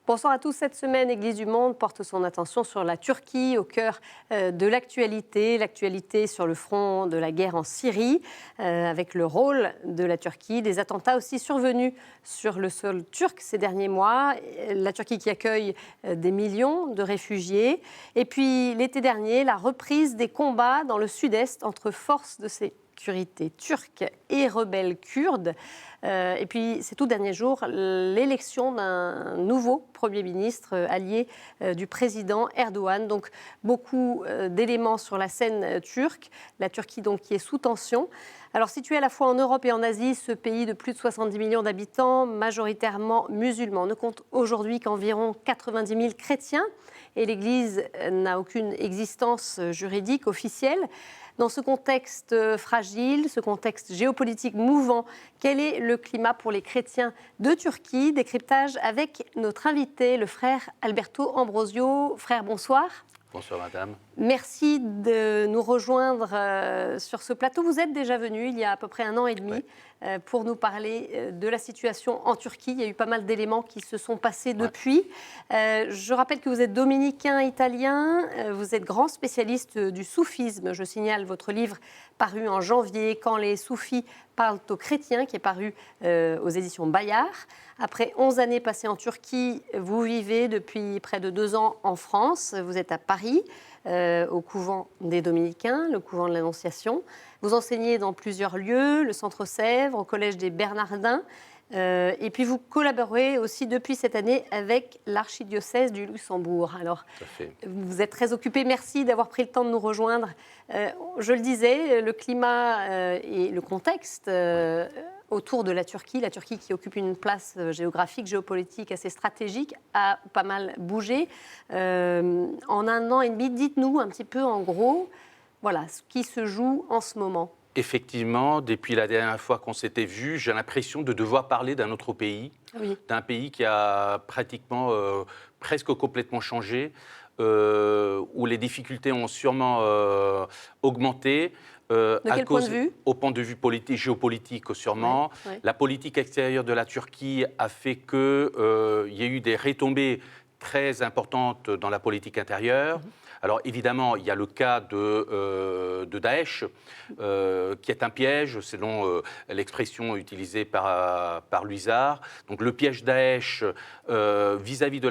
Bonsoir à tous. Cette semaine, Église du Monde porte son attention sur la Turquie, au cœur de l'actualité. L'actualité sur le front de la guerre en Syrie, avec le rôle de la Turquie. Des attentats aussi survenus sur le sol turc ces derniers mois. La Turquie qui accueille des millions de réfugiés. Et puis, l'été dernier, la reprise des combats dans le sud-est entre forces de sécurité turques et rebelles kurdes. Et puis, ces tout derniers jours, l'élection d'un nouveau Premier ministre allié du président Erdogan. Donc, beaucoup d'éléments sur la scène turque. La Turquie, donc, qui est sous tension. Alors, situé à la fois en Europe et en Asie, ce pays de plus de 70 millions d'habitants, majoritairement musulmans, ne compte aujourd'hui qu'environ 90 000 chrétiens. Et l'Église n'a aucune existence juridique officielle. Dans ce contexte fragile, ce contexte géopolitique mouvant, quel est le climat pour les chrétiens de Turquie? Décryptage avec notre invité, le frère Alberto Ambrosio. Frère, bonsoir. Bonsoir madame. Merci de nous rejoindre sur ce plateau. Vous êtes déjà venu il y a à peu près 1 an et demi pour nous parler de la situation en Turquie. Il y a eu pas mal d'éléments qui se sont passés depuis. Je rappelle que vous êtes dominicain italien, vous êtes grand spécialiste du soufisme. Je signale votre livre paru en janvier, Quand les soufis parlent aux chrétiens, qui est paru aux éditions Bayard. Après 11 années passées en Turquie, vous vivez depuis près de 2 ans en France. Vous êtes à Paris, au couvent des Dominicains, le couvent de l'Annonciation. Vous enseignez dans plusieurs lieux, le Centre Sèvres, au Collège des Bernardins. Et puis vous collaborez aussi depuis cette année avec l'archidiocèse du Luxembourg. Alors, vous êtes très occupé. Merci d'avoir pris le temps de nous rejoindre. Je le disais, le climat et le contexte autour de la Turquie qui occupe une place géographique, géopolitique assez stratégique, a pas mal bougé. En 1 an et demi, dites-nous un petit peu en gros, voilà, ce qui se joue en ce moment. Effectivement, depuis la dernière fois qu'on s'était vu, j'ai l'impression de devoir parler d'un autre pays, d'un pays qui a pratiquement, presque complètement changé, où les difficultés ont sûrement augmenté. De quel point de vue ? Au point de vue politique, géopolitique sûrement. La politique extérieure de la Turquie a fait qu'il y a eu des retombées très importantes dans la politique intérieure. Alors évidemment, il y a le cas de Daesh, qui est un piège, selon l'expression utilisée par Luisard. Donc le piège Daesh vis-à-vis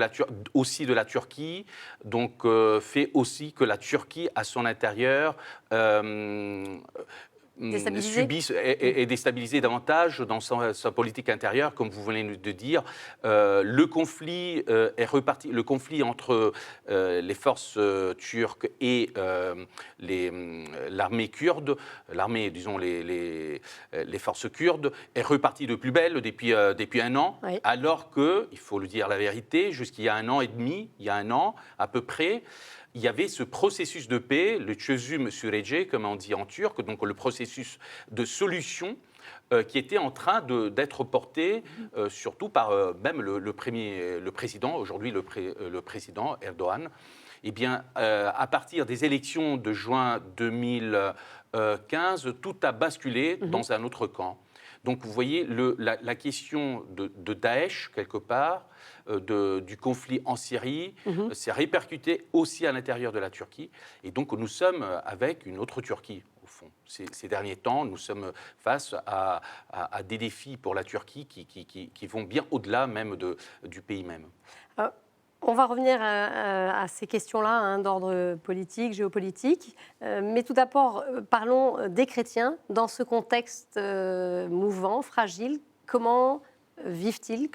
aussi de la Turquie, donc fait aussi que la Turquie, à son intérieur, est déstabilisé davantage dans sa politique intérieure, comme vous venez de dire. Le conflit est reparti. Le conflit entre les forces turques et l'armée kurde, disons les forces kurdes, est reparti de plus belle depuis 1 an, alors que, il faut le dire la vérité, jusqu'il y a 1 an et demi, il y a 1 an à peu près, il y avait ce processus de paix, le çözüm süreci, comme on dit en turc, donc le processus de solution qui était en train d'être porté, surtout par même le président, aujourd'hui le président Erdogan. Eh bien, à partir des élections de juin 2015, tout a basculé dans un autre camp. Donc, vous voyez, la question de Daesh, quelque part, du conflit en Syrie, s'est répercuté aussi à l'intérieur de la Turquie. Et donc, nous sommes avec une autre Turquie, au fond. Ces derniers temps, nous sommes face à des défis pour la Turquie qui vont bien au-delà même du pays même. On va revenir à ces questions-là, d'ordre politique, géopolitique. Mais tout d'abord, parlons des chrétiens. Dans ce contexte mouvant, fragile, comment vivent-ils ?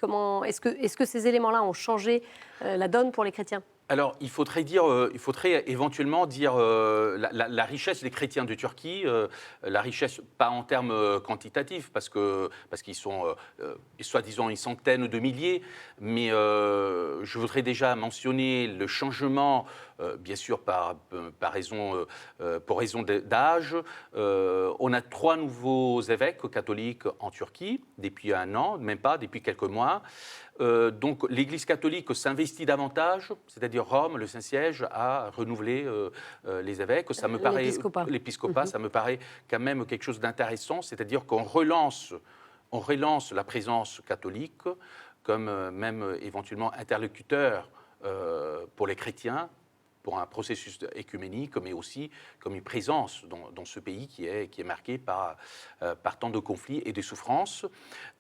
Est-ce que ces éléments-là ont changé la donne pour les chrétiens ? Alors, il faudrait éventuellement dire la richesse des chrétiens de Turquie, la richesse pas en termes quantitatifs, parce qu'ils sont soi-disant une centaine de milliers, mais je voudrais déjà mentionner le changement, bien sûr pour raison d'âge. On a 3 nouveaux évêques catholiques en Turquie depuis 1 an, même pas, depuis quelques mois. Donc l'Église catholique s'investit davantage, c'est-à-dire Rome, le Saint-Siège, a renouvelé les évêques. Ça me paraît, l'épiscopat, ça me paraît quand même quelque chose d'intéressant, c'est-à-dire qu'on relance la présence catholique comme même éventuellement interlocuteur pour les chrétiens, pour un processus écuménique, mais aussi comme une présence dans ce pays qui est marqué par tant de conflits et de souffrances.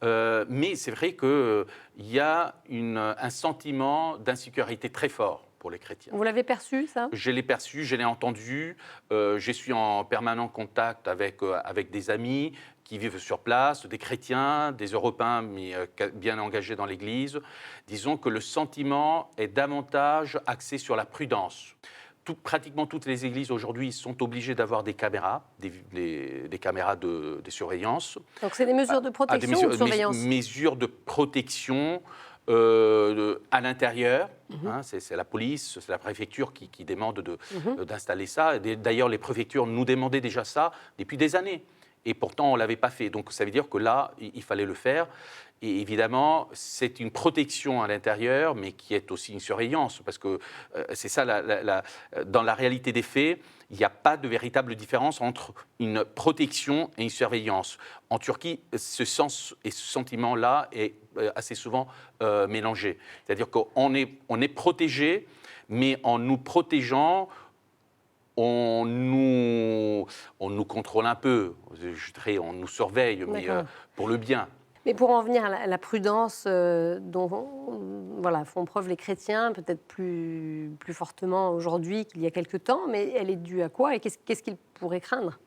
Mais c'est vrai qu'il y a un sentiment d'insécurité très fort pour les chrétiens. Vous l'avez perçu, ça? Je l'ai perçu, je l'ai entendu. Je suis en permanent contact avec des amis qui vivent sur place, des chrétiens, des Européens, mais bien engagés dans l'Église. Disons que le sentiment est davantage axé sur la prudence. Pratiquement toutes les églises aujourd'hui sont obligées d'avoir des caméras, des caméras de surveillance. Donc c'est des mesures de protection ou de surveillance? Mesures de protection à l'intérieur. C'est la police, c'est la préfecture qui demande d'installer ça. D'ailleurs, les préfectures nous demandaient déjà ça depuis des années. Et pourtant, on ne l'avait pas fait. Donc, ça veut dire que là, il fallait le faire. Et évidemment, c'est une protection à l'intérieur, mais qui est aussi une surveillance. Parce que c'est ça, dans la réalité des faits, il n'y a pas de véritable différence entre une protection et une surveillance. En Turquie, ce sens et ce sentiment-là est assez souvent mélangé. C'est-à-dire qu'on est protégé, mais en nous protégeant, on nous contrôle un peu, on nous surveille, mais pour le bien. Mais pour en venir à la prudence dont font preuve les chrétiens, peut-être plus fortement aujourd'hui qu'il y a quelque temps, mais elle est due à quoi et qu'est-ce qu'ils pourraient craindre?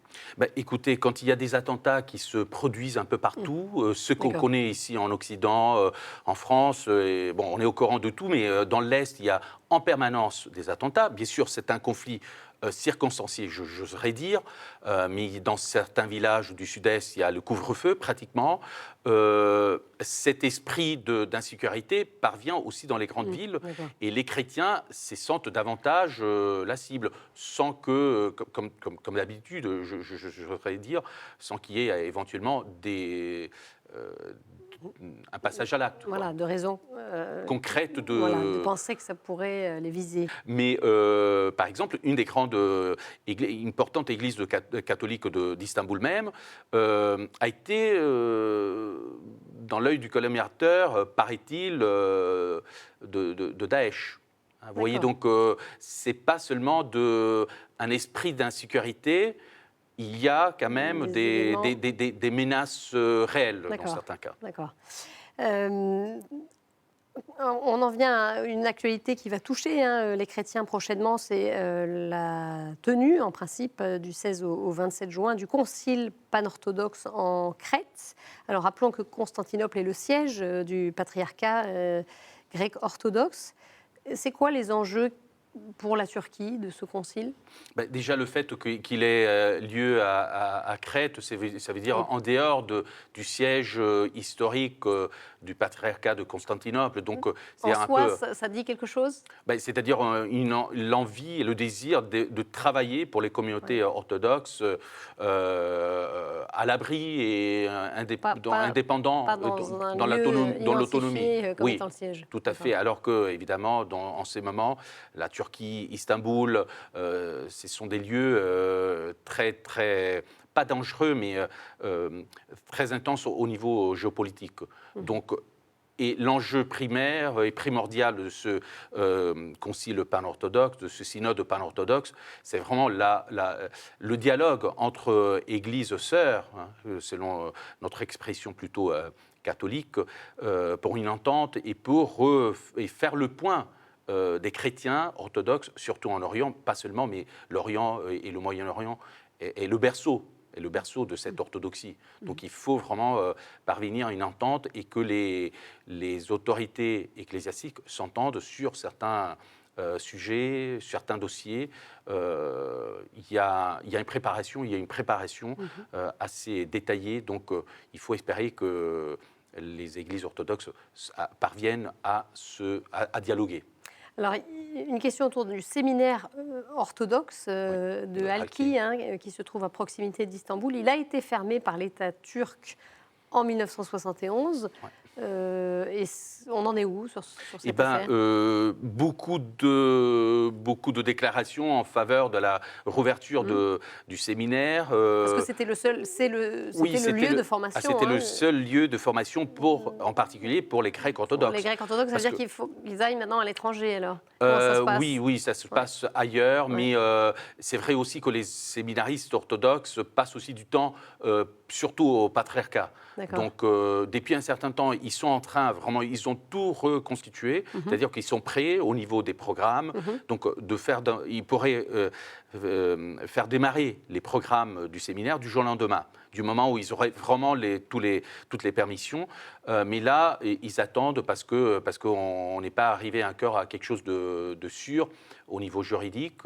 Écoutez, quand il y a des attentats qui se produisent un peu partout, ce qu'on connaît ici en Occident, en France, on est au courant de tout, mais dans l'Est, il y a en permanence des attentats. Bien sûr, c'est un conflit circonstancié, j'oserais dire, mais dans certains villages du Sud-Est, il y a le couvre-feu pratiquement. Cet esprit d'insécurité parvient aussi dans les grandes villes, et les chrétiens se sentent davantage la cible, sans que, comme d'habitude, j'oserais dire, sans qu'il y ait éventuellement un passage à l'acte. Voilà, de raison concrète de penser que ça pourrait les viser. Mais par exemple, une des grandes importantes églises catholiques d'Istanbul même a été dans l'œil du colonisateur, paraît-il, de Daesh. Vous voyez, donc c'est pas seulement un esprit d'insécurité. Il y a quand même des menaces réelles dans certains cas. D'accord. On en vient à une actualité qui va toucher les chrétiens prochainement, c'est la tenue, en principe, du 16 au 27 juin, du concile panorthodoxe en Crète. Alors rappelons que Constantinople est le siège du patriarcat grec orthodoxe. C'est quoi les enjeux pour la Turquie de ce concile? Déjà, le fait qu'il ait lieu à Crète, ça veut dire en dehors du siège historique du patriarcat de Constantinople. Donc, en soi, ça dit quelque chose? C'est-à-dire l'envie et le désir de travailler pour les communautés orthodoxes à l'abri et indépendants dans l'autonomie. Oui, dans le siège. Tout à fait. Alors que, évidemment, en ces moments, la Turquie, Istanbul, ce sont des lieux très, très, pas dangereux, mais très intenses au niveau géopolitique. Donc, et l'enjeu primaire et primordial de ce concile panorthodoxe, de ce synode panorthodoxe, c'est vraiment le dialogue entre églises sœurs, selon notre expression plutôt catholique, pour une entente et pour faire le point des chrétiens orthodoxes, surtout en Orient, pas seulement, mais l'Orient et le Moyen-Orient est le berceau de cette orthodoxie. Donc il faut vraiment parvenir à une entente et que les autorités ecclésiastiques s'entendent sur certains sujets, certains dossiers. Il y a une préparation assez détaillée. Donc il faut espérer que les églises orthodoxes parviennent à dialoguer. Alors, une question autour du séminaire orthodoxe de Halki, qui se trouve à proximité d'Istanbul. Il a été fermé par l'État turc en 1971. Et on en est où sur cette affaire? Beaucoup de déclarations en faveur de la rouverture du séminaire. Parce que c'était le seul, Oui, c'était le lieu de formation. c'était le seul lieu de formation en particulier pour les Grecs Pour orthodoxes. les Grecs orthodoxes, ça veut Parce dire que- qu'il faut qu'ils aillent maintenant à l'étranger alors. Comment ça se passe? Oui, ça se passe ailleurs, Ouais. mais c'est vrai aussi que les séminaristes orthodoxes passent aussi du temps, surtout au patriarcat. D'accord. Donc, depuis un certain temps, ils sont en train, vraiment, ils ont tout reconstitué, c'est-à-dire qu'ils sont prêts au niveau des programmes. Donc, ils pourraient faire démarrer les programmes du séminaire du jour au lendemain, du moment où ils auraient vraiment toutes les permissions. Mais là, ils attendent parce qu'on n'est pas arrivé encore à quelque chose de sûr au niveau juridique.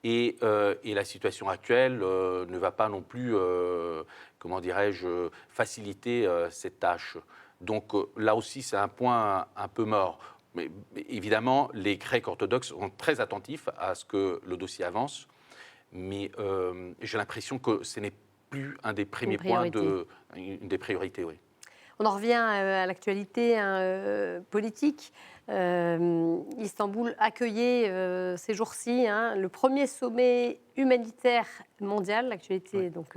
Et la situation actuelle ne va pas non plus, comment dirais-je, faciliter cette tâche. Donc là aussi, c'est un point un peu mort. Mais évidemment, les Grecs orthodoxes sont très attentifs à ce que le dossier avance. Mais j'ai l'impression que ce n'est plus un des premiers points, une des priorités, oui. On en revient à l'actualité politique. Istanbul accueillait ces jours-ci le premier sommet humanitaire mondial, l'actualité donc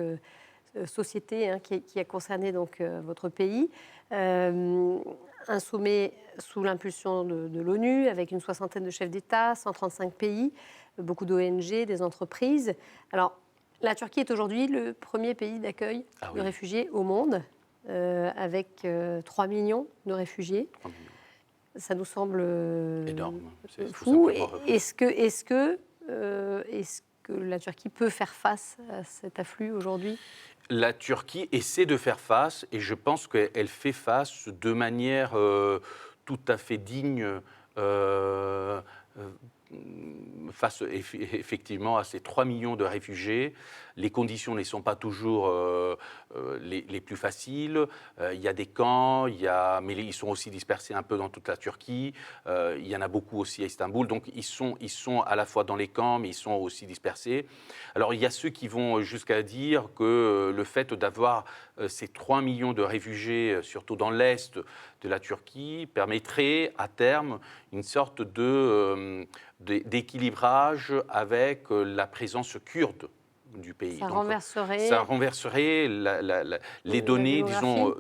société qui a concerné donc votre pays. Un sommet sous l'impulsion de l'ONU avec une soixantaine de chefs d'État, 135 pays, beaucoup d'ONG, des entreprises. Alors, la Turquie est aujourd'hui le premier pays d'accueil de réfugiés au monde. Avec 3 millions de réfugiés. 3 millions. Ça nous semble énorme. Fou. Est-ce que la Turquie peut faire face à cet afflux aujourd'hui? La Turquie essaie de faire face et je pense qu'elle fait face de manière tout à fait digne face effectivement à ces 3 millions de réfugiés. Les conditions ne sont pas toujours les plus faciles. Il y a des camps, mais ils sont aussi dispersés un peu dans toute la Turquie. Il y en a beaucoup aussi à Istanbul. Donc ils sont à la fois dans les camps, mais ils sont aussi dispersés. Alors il y a ceux qui vont jusqu'à dire que le fait d'avoir ces 3 millions de réfugiés, surtout dans l'est de la Turquie, permettrait à terme une sorte d'équilibrage avec la présence kurde du pays. Ça renverserait. Ça renverserait les données, disons,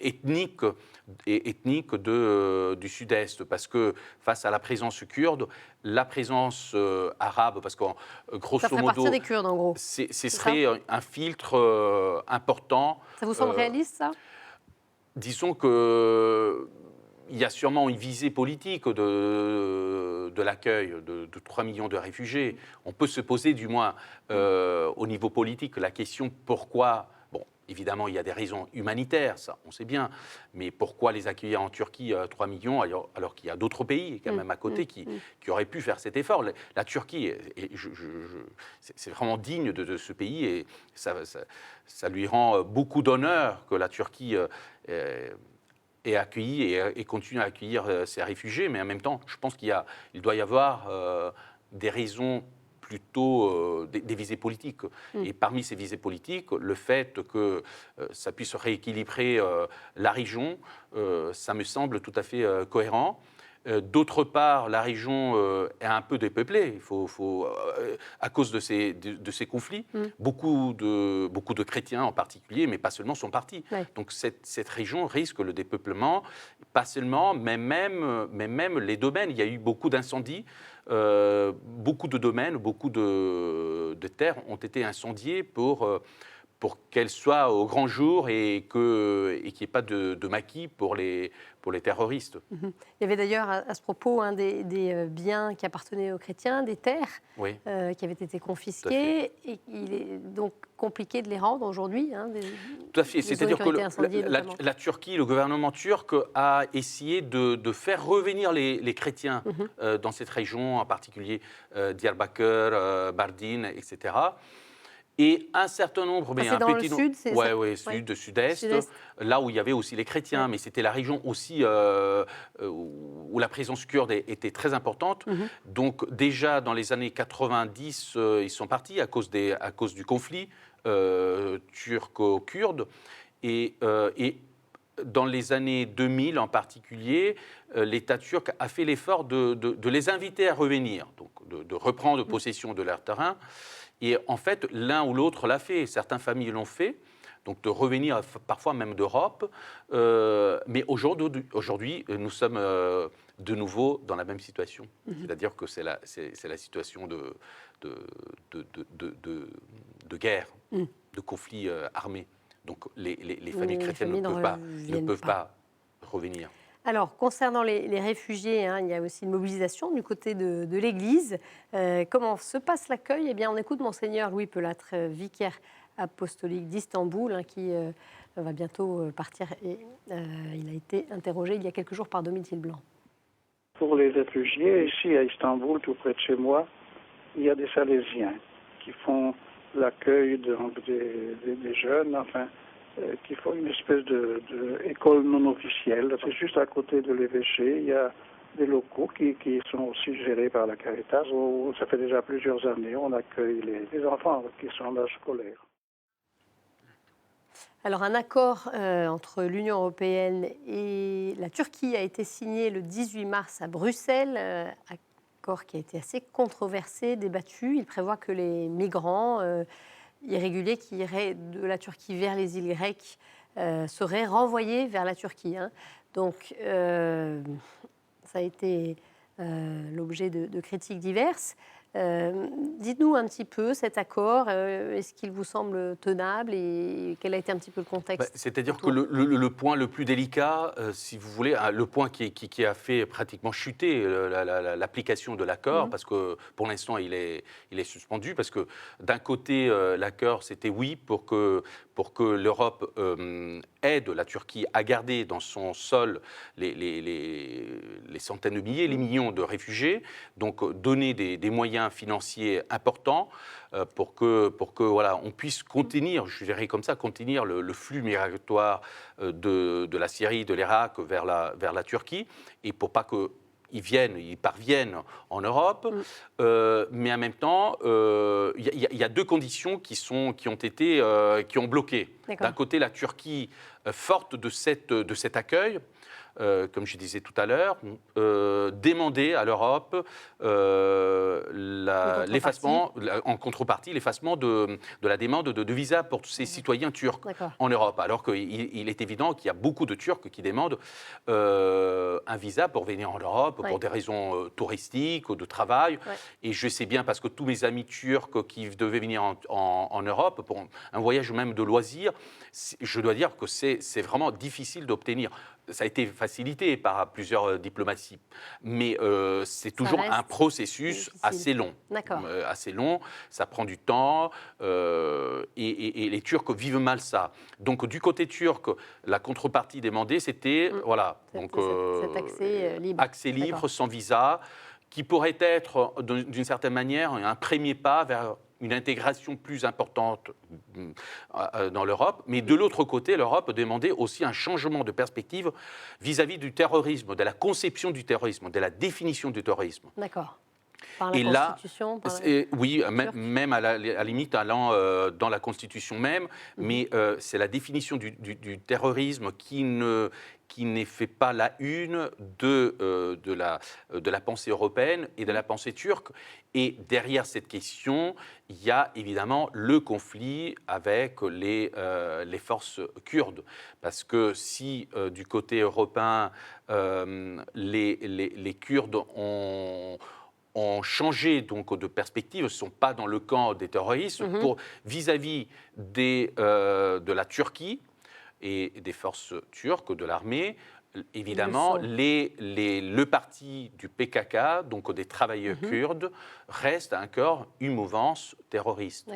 ethniques du sud-est, parce que face à la présence kurde, la présence arabe, parce qu'en grosso modo, ça ferait partir des Kurdes en gros. Ce serait un filtre important. Ça vous semble réaliste, ça? Disons que il y a sûrement une visée politique de l'accueil de 3 millions de réfugiés. On peut se poser, du moins au niveau politique, la question pourquoi. Bon, évidemment, il y a des raisons humanitaires, ça, on sait bien. Mais pourquoi les accueillir en Turquie 3 millions alors qu'il y a d'autres pays, quand même à côté, qui auraient pu faire cet effort. La Turquie, c'est vraiment digne de ce pays et ça lui rend beaucoup d'honneur que la Turquie et accueilli et continue à accueillir ces réfugiés, mais en même temps, je pense qu'il doit y avoir des raisons plutôt des visées politiques. Et parmi ces visées politiques, le fait que ça puisse rééquilibrer la région, ça me semble tout à fait cohérent. D'autre part, la région est un peu dépeuplée, à cause de ces conflits. Beaucoup de chrétiens en particulier, mais pas seulement, sont partis. Ouais. Donc cette région risque le dépeuplement, pas seulement, mais même les domaines. Il y a eu beaucoup d'incendies, beaucoup de domaines, beaucoup de terres ont été incendiées pour qu'elles soient au grand jour et qu'il n'y ait pas de maquis pour les terroristes. Il y avait d'ailleurs à ce propos des biens qui appartenaient aux chrétiens, des terres qui avaient été confisquées, et il est donc compliqué de les rendre aujourd'hui. Tout à fait, c'est-à-dire que la Turquie, le gouvernement turc a essayé de faire revenir les chrétiens dans cette région, en particulier Diyarbakır, Bardin, etc. Et un certain nombre, mais un dans petit le sud, c'est ça? Sud, sud-est, là où il y avait aussi les chrétiens, mais c'était la région aussi où la présence kurde était très importante. Donc déjà dans les années 90, ils sont partis à cause du conflit turco-kurde. Et dans les années 2000 en particulier, l'État turc a fait l'effort de les inviter à revenir, donc de reprendre possession de leur terrain. Et en fait, l'un ou l'autre l'a fait. Certaines familles l'ont fait, donc de revenir parfois même d'Europe. Mais aujourd'hui, nous sommes de nouveau dans la même situation. C'est-à-dire que c'est la situation de guerre, de conflit armé. Donc les familles chrétiennes ne peuvent pas revenir. Alors, concernant les réfugiés, il y a aussi une mobilisation du côté de l'Église. Comment se passe l'accueil ? Eh bien, on écoute Monseigneur Louis Pelâtre, vicaire apostolique d'Istanbul, qui va bientôt partir. Et il a été interrogé il y a quelques jours par Domitil Blanc. Pour les réfugiés, ici à Istanbul, tout près de chez moi, il y a des Salésiens qui font l'accueil des jeunes, qui font une espèce d'école non officielle. C'est juste à côté de l'évêché. Il y a des locaux qui sont aussi gérés par la Caritas. Ça fait déjà plusieurs années, on accueille les enfants qui sont en âge scolaire. Alors, un accord entre l'Union européenne et la Turquie a été signé le 18 mars à Bruxelles. Accord qui a été assez controversé, débattu. Il prévoit que les migrants irréguliers qui iraient de la Turquie vers les îles grecques seraient renvoyés vers la Turquie. Donc, ça a été l'objet de critiques diverses. Dites-nous un petit peu cet accord, est-ce qu'il vous semble tenable et quel a été un petit peu le contexte ? C'est-à-dire que le point le plus délicat, si vous voulez, le point qui a fait pratiquement chuter l'application de l'accord, parce que pour l'instant il est suspendu, parce que d'un côté l'accord c'était oui pour que l'Europe aide la Turquie à garder dans son sol les centaines de milliers, les millions de réfugiés, donc donner des moyens financiers importants pour que voilà, on puisse contenir, je dirais comme ça, contenir le flux migratoire de la Syrie, de l'Irak vers la Turquie, et pour pas qu'ils parviennent en Europe, mais en même temps, il y a deux conditions qui ont bloqué. D'un côté, la Turquie, forte de cet accueil, comme je disais tout à l'heure, demander à l'Europe l'effacement, en contrepartie, l'effacement de la demande de visa pour ses citoyens turcs en Europe. Alors qu'il est évident qu'il y a beaucoup de Turcs qui demandent un visa pour venir en Europe, pour des raisons touristiques ou de travail. Et je sais bien, parce que tous mes amis turcs qui devaient venir en Europe, pour un voyage même de loisirs, je dois dire que c'est vraiment difficile d'obtenir. Ça a été facilité par plusieurs diplomaties, mais c'est toujours un processus assez long. Assez long, ça prend du temps, et les Turcs vivent mal ça. Donc du côté turc, la contrepartie demandée, c'était accès libre sans visa, qui pourrait être d'une certaine manière un premier pas vers une intégration plus importante dans l'Europe. Mais de l'autre côté, l'Europe demandait aussi un changement de perspective vis-à-vis du terrorisme, de la conception du terrorisme, de la définition du terrorisme. D'accord. Par la Constitution, oui, même à la limite allant dans la Constitution même, mais c'est la définition du terrorisme qui n'est fait pas la une de la pensée européenne et de la pensée turque. Et derrière cette question, il y a évidemment le conflit avec les forces kurdes. Parce que si du côté européen, les Kurdes ont changé donc de perspective, ne sont pas dans le camp des terroristes, vis-à-vis de la Turquie et des forces turques, de l'armée. Évidemment, le parti du PKK, donc des travailleurs kurdes, reste encore une mouvance terroriste.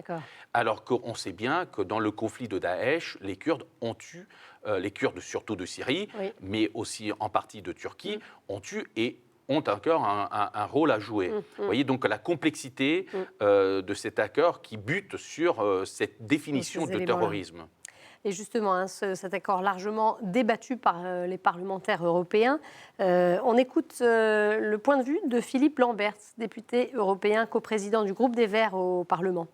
Alors qu'on sait bien que dans le conflit de Daesh, les Kurdes ont tué, les Kurdes surtout de Syrie, mais aussi en partie de Turquie, ont tué et ont encore un rôle à jouer. Vous voyez donc la complexité de cet accord qui bute sur cette définition de terrorisme. Et justement, cet accord largement débattu par les parlementaires européens. On écoute le point de vue de Philippe Lamberts, député européen, coprésident du groupe des Verts au Parlement.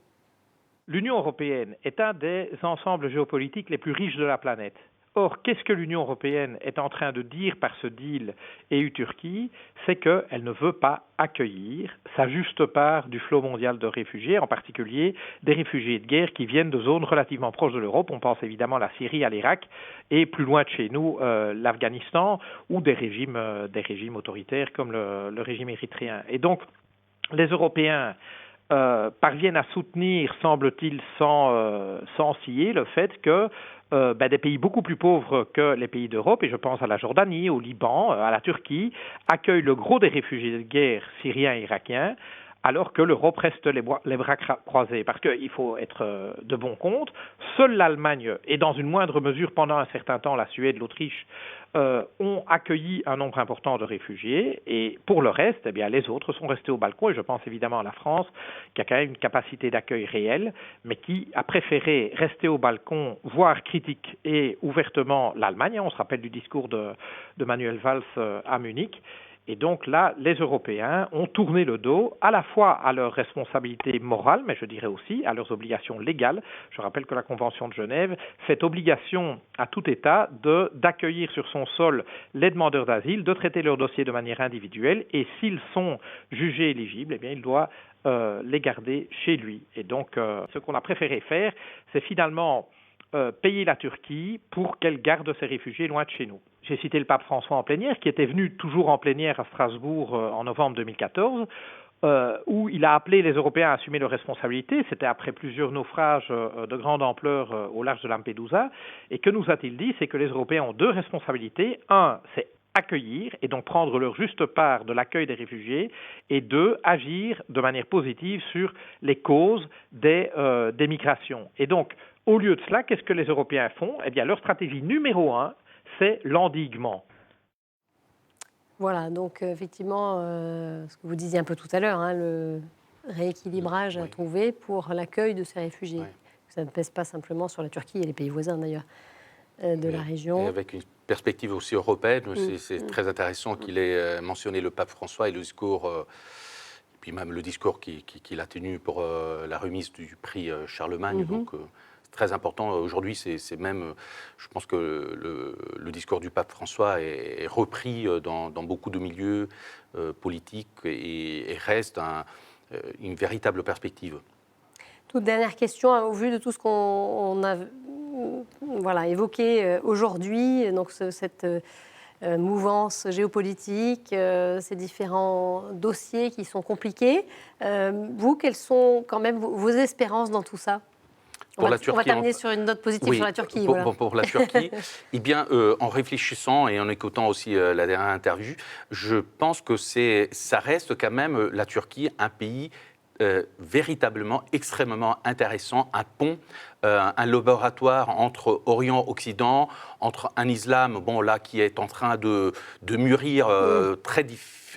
L'Union européenne est un des ensembles géopolitiques les plus riches de la planète. Or, qu'est-ce que l'Union européenne est en train de dire par ce deal EU-Turquie? C'est qu'elle ne veut pas accueillir sa juste part du flot mondial de réfugiés, en particulier des réfugiés de guerre qui viennent de zones relativement proches de l'Europe. On pense évidemment à la Syrie, à l'Irak, et plus loin de chez nous, l'Afghanistan, ou des régimes autoritaires comme le régime érythréen. Et donc, les Européens parviennent à soutenir, semble-t-il, sans ciller, le fait que des pays beaucoup plus pauvres que les pays d'Europe, et je pense à la Jordanie, au Liban, à la Turquie, accueillent le gros des réfugiés de guerre syriens et irakiens, alors que l'Europe reste les bras croisés. Parce qu'il faut être de bon compte, seule l'Allemagne, et dans une moindre mesure pendant un certain temps la Suède, l'Autriche, ont accueilli un nombre important de réfugiés, et pour le reste, eh bien, les autres sont restés au balcon, et je pense évidemment à la France, qui a quand même une capacité d'accueil réelle, mais qui a préféré rester au balcon, voire critique et ouvertement l'Allemagne. On se rappelle du discours de Manuel Valls à Munich. Et donc là, les Européens ont tourné le dos à la fois à leurs responsabilités morales, mais je dirais aussi à leurs obligations légales. Je rappelle que la Convention de Genève fait obligation à tout État d'accueillir sur son sol les demandeurs d'asile, de traiter leurs dossiers de manière individuelle, et s'ils sont jugés éligibles, eh bien, il doit les garder chez lui. Et donc, ce qu'on a préféré faire, c'est finalement payer la Turquie pour qu'elle garde ses réfugiés loin de chez nous. J'ai cité le pape François en plénière, qui était venu toujours en plénière à Strasbourg en novembre 2014, où il a appelé les Européens à assumer leurs responsabilités. C'était après plusieurs naufrages de grande ampleur au large de Lampedusa. Et que nous a-t-il dit? C'est que les Européens ont deux responsabilités. Un, c'est accueillir et donc prendre leur juste part de l'accueil des réfugiés, et deux, agir de manière positive sur les causes des migrations. Et donc, au lieu de cela, qu'est-ce que les Européens font? Eh bien, leur stratégie numéro 1, c'est l'endiguement. Voilà, donc effectivement, ce que vous disiez un peu tout à l'heure, le rééquilibrage à trouver pour l'accueil de ces réfugiés. Oui. Ça ne pèse pas simplement sur la Turquie et les pays voisins d'ailleurs de la région. Et avec une perspective aussi européenne, c'est très intéressant qu'il ait mentionné le pape François et le discours, et puis même le discours qu'il a tenu pour la remise du prix Charlemagne. Donc, très important. Aujourd'hui, c'est même, je pense que le discours du pape François est repris dans beaucoup de milieux politiques et reste une véritable perspective. Toute dernière question, au vu de tout ce qu'on a évoqué aujourd'hui, donc cette mouvance géopolitique, ces différents dossiers qui sont compliqués, vous, quelles sont quand même vos espérances dans tout ça? On va terminer sur une note positive sur la Turquie. Pour la Turquie, eh bien, en réfléchissant et en écoutant aussi la dernière interview, je pense que ça reste quand même la Turquie un pays véritablement extrêmement intéressant, un pont, un laboratoire entre Orient-Occident, entre un islam qui est en train de mûrir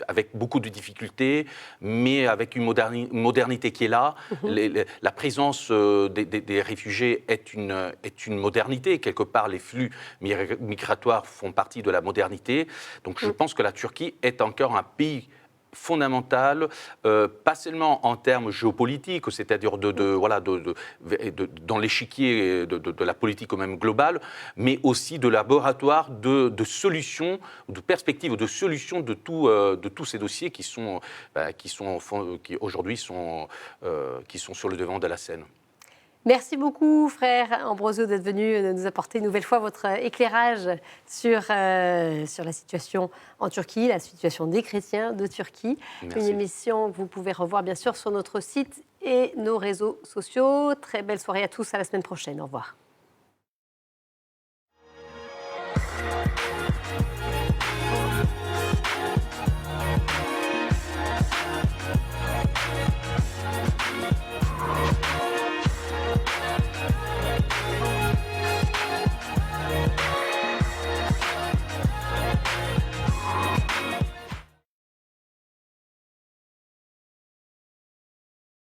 avec beaucoup de difficultés, mais avec une modernité qui est là. La présence des réfugiés est une modernité. Quelque part, les flux migratoires font partie de la modernité. Donc je pense que la Turquie est encore un pays fondamentale, pas seulement en termes géopolitiques, c'est-à-dire dans l'échiquier de la politique même globale, mais aussi de laboratoire de solutions, de perspectives de solutions de tous ces dossiers qui aujourd'hui sont sur le devant de la scène. Merci beaucoup, frère Ambrosio, d'être venu nous apporter une nouvelle fois votre éclairage sur la situation en Turquie, la situation des chrétiens de Turquie. Merci. Une émission que vous pouvez revoir bien sûr sur notre site et nos réseaux sociaux. Très belle soirée à tous, à la semaine prochaine. Au revoir.